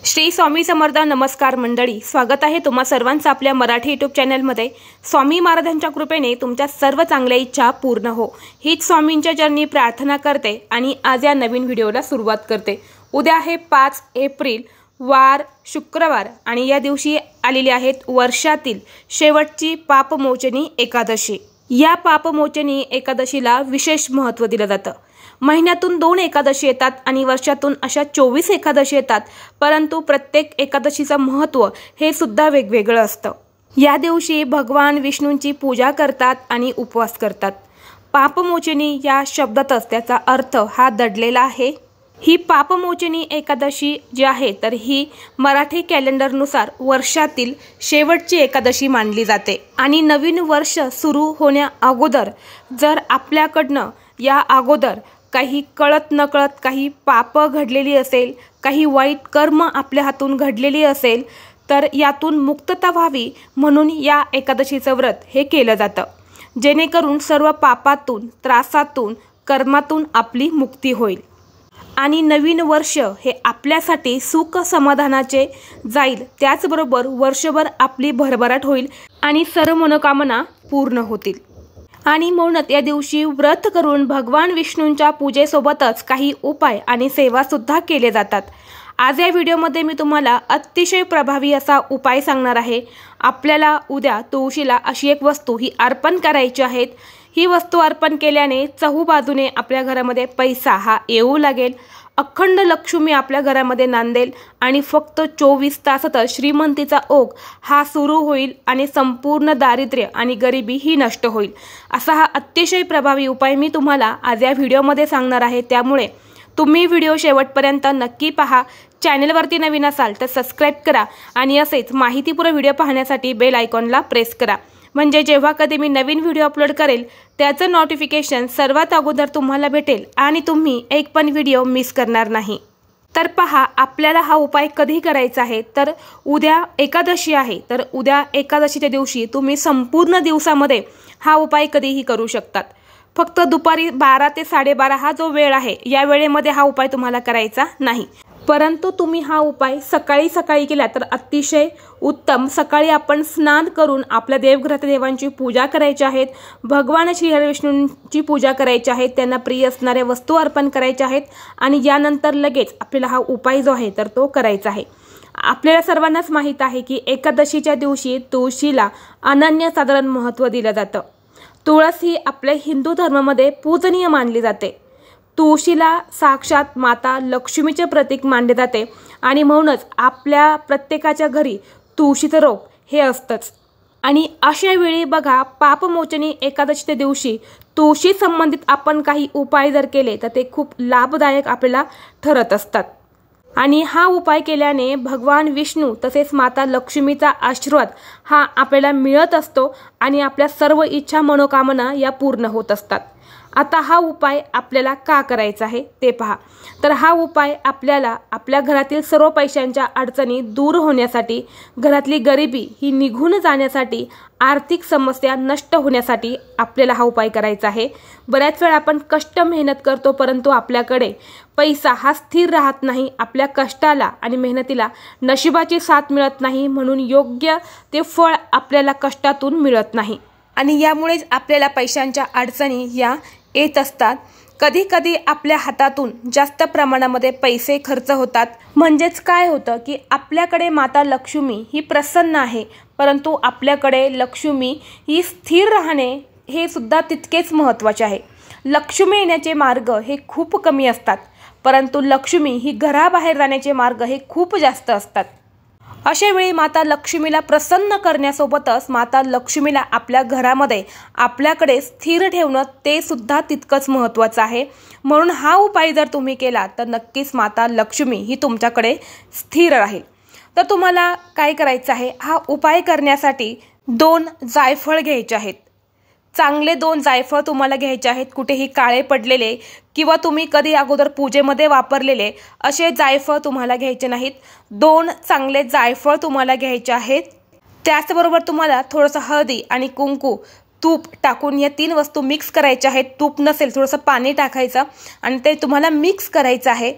श्री स्वामी समर्थ नमस्कार मंडळी, स्वागत आहे तुम्हा सर्वांचं आपल्या मराठी यूट्यूब चॅनलमध्ये। स्वामी महाराजांच्या कृपेने तुमच्या सर्व चांगल्या इच्छा पूर्ण हो हीच स्वामींच्या चरणी प्रार्थना करते आणि आज या नवीन व्हिडिओला सुरुवात करते। उद्या आहे 5 एप्रिल वार शुक्रवार आणि या दिवशी आलेली आहेत वर्षातील शेवटची पापमोचनी एकादशी। या पापमोचनी एकादशीला विशेष महत्त्व दिलं जातं। महिन्यातून 2 एकादशी येतात आणि वर्षातून अशा 24 एकादशी येतात, परंतु प्रत्येक एकादशीचं महत्त्व हे सुद्धा वेगवेगळं असतं। या दिवशी भगवान विष्णूंची पूजा करतात आणि उपवास करतात। पापमोचनी या शब्दातच त्याचा अर्थ हा दडलेला आहे। ही पापमोचनी एकादशी जी आहे तर ही मराठी कॅलेंडरनुसार वर्षातील शेवटची एकादशी मानली जाते आणि नवीन वर्ष सुरू होण्या अगोदर जर आपल्याकडनं या अगोदर काही कळत नकळत काही पाप घडलेली असेल, काही वाईट कर्म आपल्या हातून घडलेली असेल तर यातून मुक्तता व्हावी म्हणून या एकादशीचं व्रत हे केलं जातं, जेणेकरून सर्व पापातून, त्रासातून, कर्मातून आपली मुक्ती होईल आणि नवीन वर्ष हे आपल्यासाठी सुख समाधानाचे जाईल। त्याचबरोबर वर्षभर आपली भरभराट होईल आणि सर्व मनोकामना पूर्ण होतील। आणि म्हणूनच या दिवशी व्रत करून भगवान विष्णूंच्या पूजेसोबतच काही उपाय आणि सेवा सुद्धा केले जातात। आज या व्हिडिओमध्ये मी तुम्हाला अतिशय प्रभावी असा उपाय सांगणार आहे। आपल्याला उद्या तुळशीला अशी एक वस्तू ही अर्पण करायची आहे। ही वस्तू अर्पण केल्याने चहूबाजूने आपल्या घरामध्ये पैसा हा येऊ लागेल, अखंड लक्ष्मी आपल्या घरामध्ये नांदेल आणि फक्त 24 तासातच श्रीमंतीचा ओघ हा सुरू होईल आणि संपूर्ण दारिद्र्य आणि गरिबी ही नष्ट होईल। असा हा अतिशय प्रभावी उपाय मी तुम्हाला आज या व्हिडिओमध्ये सांगणार आहे। त्यामुळे तुम्ही व्हिडिओ शेवटपर्यंत नक्की पहा। चॅनलवरती नवीन असाल तर सबस्क्राइब करा आणि असेच माहितीपूर्ण व्हिडिओ पाहण्यासाठी बेल आयकॉनला प्रेस करा, म्हणजे जेव्हा कधी मी नवीन व्हिडिओ अपलोड करेल त्याचं नोटिफिकेशन सर्वात अगोदर तुम्हाला भेटेल आणि तुम्ही एक पण व्हिडिओ मिस करणार नाही। तर पहा, आपल्याला हा उपाय कधी करायचा आहे तर उद्या एकादशी आहे, तर उद्या एकादशीच्या दिवशी तुम्ही संपूर्ण दिवसामध्ये हा उपाय कधीही करू शकतात। फक्त दुपारी 12 ते 12:30 हा जो वेळ आहे या वेळेमध्ये हा उपाय तुम्हाला करायचा नाही, परंतु तुम्ही हा उपाय सकाळी केला तर अतिशय उत्तम। सकाळी आपण स्नान करून आपल्या देवघरातील देवांची पूजा करायची आहेत, भगवान श्री हरी विष्णूंची पूजा करायची आहे, त्यांना प्रिय असणाऱ्या वस्तू अर्पण करायच्या आहेत आणि यानंतर लगेच आपल्याला हा उपाय जो आहे तर तो करायचा आहे। आपल्याला सर्वांनाच माहीत आहे की एकादशीच्या दिवशी तुळशीला अनन्यसाधारण महत्त्व दिलं जातं। तुळस ही आपल्या हिंदू धर्मामध्ये पूजनीय मानली जाते। तुळशीला साक्षात माता लक्ष्मीचे प्रतीक मानले जाते आणि म्हणूनच आपल्या प्रत्येकाच्या घरी तुळशीचं रोप हे असतंच। आणि अशा वेळी बघा, पापमोचनी एकादशीच्या दिवशी तुळशी संबंधित आपण काही उपाय जर केले तर ते खूप लाभदायक आपल्याला ठरत असतात आणि हा उपाय केल्याने भगवान विष्णू तसेच माता लक्ष्मीचा आशीर्वाद हा आपल्याला मिळत असतो आणि आपल्या सर्व इच्छा मनोकामना या पूर्ण होत असतात। आता हा उपाय आपल्याला का करायचा आहे ते पहा। तर हा उपाय आपल्याला आपल्या घरातील सर्व पैशांच्या अडचणी दूर होण्यासाठी, घरातली गरिबी ही निघून जाण्यासाठी, आर्थिक समस्या नष्ट होण्यासाठी आपल्याला हा उपाय करायचा आहे। बऱ्याच वेळा आपण कष्ट मेहनत करतो परंतु आपल्याकडे पैसा हा स्थिर राहत नाही, आपल्या कष्टाला आणि मेहनतीला नशिबाची साथ मिळत नाही, म्हणून योग्य ते फळ आपल्याला कष्टातून मिळत नाही आणि यामुळेच आपल्याला पैशांच्या अडचणी या येत असतात। कधी कधी आपल्या हातातून जास्त प्रमाणामध्ये पैसे खर्च होतात, म्हणजेच काय होतं की आपल्याकडे माता लक्ष्मी ही प्रसन्न आहे, परंतु आपल्याकडे लक्ष्मी ही स्थिर राहणे हे सुद्धा तितकेच महत्त्वाचे आहे। लक्ष्मी येण्याचे मार्ग हे खूप कमी असतात, परंतु लक्ष्मी ही घराबाहेर जाण्याचे मार्ग हे खूप जास्त असतात। अशा वेळी माता लक्ष्मीला प्रसन्न करण्यासोबतच माता लक्ष्मीला आपल्या घरामध्ये आपल्याकडे स्थिर ठेवणं ते सुद्धा तितकंच महत्त्वाचं आहे। म्हणून हा उपाय जर तुम्ही केला तर नक्कीच माता लक्ष्मी ही तुमच्याकडे स्थिर राहील। तर तुम्हाला काय करायचं आहे, हा उपाय करण्यासाठी 2 जायफळ घ्यायचे आहेत। चांगले 2 जायफळ तुम्हाला घ्यायचे आहेत, कुठेही काळे पडलेले किंवा तुम्ही कधी अगोदर पूजेमध्ये वापरलेले असे जायफळ तुम्हाला घ्यायचे नाहीत। 2 चांगले जायफळ तुम्हाला घ्यायचे आहेत। त्याचबरोबर तुम्हाला थोडंसं हळदी आणि कुंकू, तूप टाकून या 3 वस्तू मिक्स करायच्या आहेत। तूप नसेल थोडंसं पाणी टाकायचं आणि ते तुम्हाला मिक्स करायचं आहे।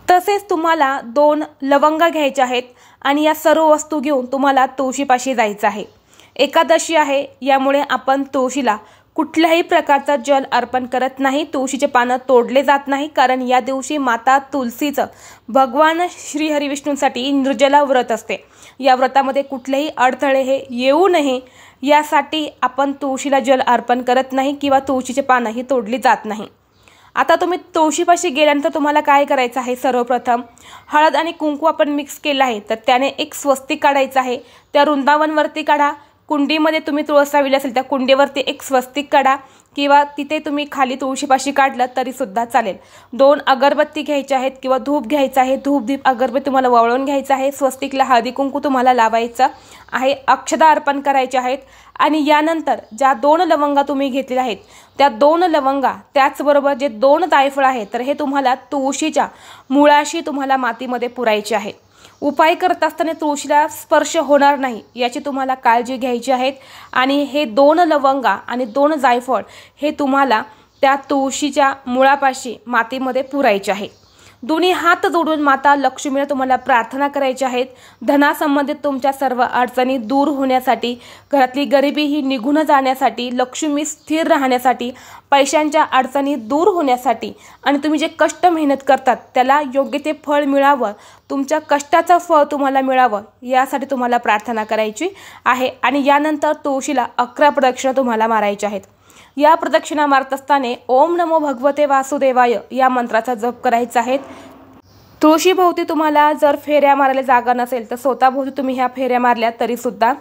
तसेच तुम्हाला 2 लवंगा घ्यायच्या आहेत आणि या सर्व वस्तू घेऊन तुम्हाला तुळशीपाशी जायचं आहे। एकादशी आहे, यामुळे आपण तुळशीला कुठल्याही प्रकारचा जल अर्पण करत नाही। तुळशीचे पानं तोडले जात नाही, कारण या दिवशी माता तुळशीचं भगवान श्री हरिविष्णूंसाठी निर्जला व्रत असते। या व्रतामध्ये कुठलेही अडथळे हे येऊ नये यासाठी आपण तुळशीला जल अर्पण करत नाही किंवा तुळशीचे पानं ही तोडली जात नाही। आता तुम्ही तुळशीपाशी गेल्यानंतर तुम्हाला काय करायचं आहे, सर्वप्रथम हळद आणि कुंकू आपण मिक्स केलं आहे, तर त्याने एक स्वस्तिक काढायचं आहे। त्या वृंदावनवरती काढा, कुंडीमध्ये तुम्ही तुळस लावली असेल त्या कुंडीवरती एक स्वस्तिक काढा किंवा तिथे तुम्ही खाली तुळशीपाशी काढलं तरी सुद्धा चालेल। 2 अगरबत्ती घ्यायच्या आहेत किंवा धूप घ्यायचा आहे, धूप दीप अगरबत्ती तुम्हाला वळवून घ्यायचं आहे। स्वस्तिकला हळदी कुंकू तुम्हाला लावायचं आहे, अक्षता अर्पण करायचे आहेत आणि यानंतर ज्या 2 लवंगा तुम्ही घेतलेल्या आहेत त्या 2 लवंगा त्याचबरोबर जे 2 जायफळ आहेत तर हे तुम्हाला तुळशीच्या मुळाशी तुम्हाला मातीमध्ये पुरायचे आहे। उपाय करत असताना तुळशीला स्पर्श होणार नाही याची तुम्हाला काळजी घ्यायची आहे आणि हे 2 लवंगा आणि 2 जायफळ हे तुम्हाला त्या तुळशीच्या मुळापाशी मातीमध्ये पुरायचे आहे। दोन्ही हात जोडून माता लक्ष्मीला तुम्हाला प्रार्थना करायची आहेत। धनासंबंधित तुमच्या सर्व अडचणी दूर होण्यासाठी, घरातली गरिबी ही निघून जाण्यासाठी, लक्ष्मी स्थिर राहण्यासाठी, पैशांच्या अडचणी दूर होण्यासाठी आणि तुम्ही जे कष्ट मेहनत करतात त्याला योग्य ते फळ मिळावं, तुमच्या कष्टाचं फळ तुम्हाला मिळावं यासाठी तुम्हाला प्रार्थना करायची आहे। आणि यानंतर तुळशीला 11 प्रदक्षिणा तुम्हाला मारायच्या आहेत। या प्रदक्षिणा मारत असताना ओम नमो भगवते वासुदेवाय या मंत्राचा जप करायचा आहे। तुळशीभोवती तुम्हाला जर फेऱ्या मारायला जागा नसेल तर स्वतःभोवती तुम्ही ह्या फेऱ्या मारल्या तरी सुद्धा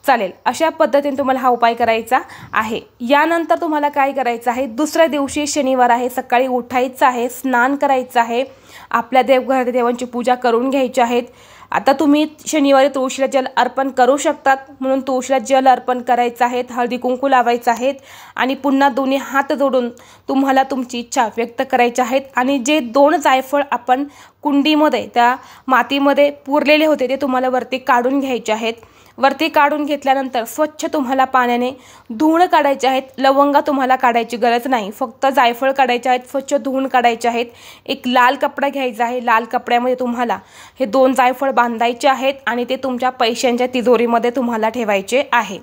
चालेल। अशा पद्धतीने तुम्हाला हा उपाय करायचा आहे। यानंतर तुम्हाला काय करायचं आहे, दुसऱ्या दिवशी शनिवार आहे, सकाळी उठायचं आहे, स्नान करायचं आहे, आपल्या देवघरात देवांची पूजा करून घ्यायची आहेत। आता तुम्ही शनिवारी तुळशीला जल अर्पण करू शकतात, म्हणून तुळशीला जल अर्पण करायचं आहे, हळदी कुंकू लावायचं आहे आणि पुन्हा दोन्ही हात जोडून तुम्हाला तुमची इच्छा व्यक्त करायची आहेत। आणि जे 2 जायफळ आपण कुंडीमध्ये त्या मातीमध्ये पुरलेले होते ते तुम्हाला वरती काढून घ्यायचे आहेत। वरती काढून घेतल्यानंतर स्वच्छ तुम्हाला पाण्याने धुवून काढायचे आहेत। लवंगा तुम्हाला काढायची गरज नाही, फक्त जायफळ काढायचे आहेत, स्वच्छ धुवून काढायचे आहेत। एक लाल कपडा घ्यायचा आहे, लाल कपड्यामध्ये तुम्हाला हे 2 जायफळ बांधायचे आहेत आणि ते तुमच्या पैशांच्या तिजोरीमध्ये तुम्हाला ठेवायचे आहे।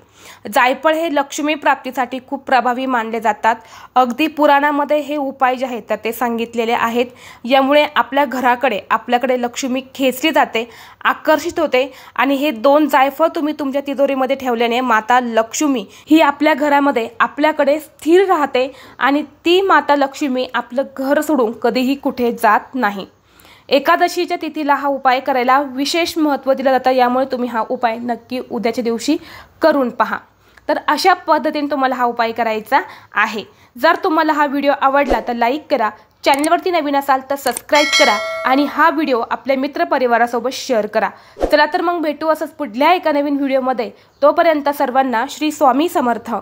जायफळ हे लक्ष्मी प्राप्तीसाठी खूप प्रभावी मानले जातात। अगदी पुराणामध्ये हे उपाय जे आहेत तर ते सांगितलेले आहेत। यामुळे आपल्याकडे लक्ष्मी खेचली जाते, आकर्षित होते आणि हे 2 जायफळ तुम्ही तुमच्या तिजोरीमध्ये ठेवल्याने माता लक्ष्मी ही आपल्या घरामध्ये आपल्याकडे स्थिर राहते आणि ती माता लक्ष्मी आपलं घर सोडून कधीही कुठे जात नाही। एकादशीच्या तिथीला हा उपाय करायला विशेष महत्त्व दिलं जातं, यामुळे तुम्ही हा उपाय नक्की उद्याच्या दिवशी करून पहा। तर अशा पद्धतीने तुम्हाला हा उपाय करायचा आहे। जर तुम्हाला हा व्हिडिओ आवडला तर लाईक करा, चॅनलवरती नवीन असाल तर सबस्क्राईब करा आणि हा व्हिडिओ आपल्या मित्रपरिवारासोबत शेअर करा। चला तर मग भेटू असंच पुढल्या एका नवीन व्हिडिओमध्ये। तोपर्यंत सर्वांना श्री स्वामी समर्थ।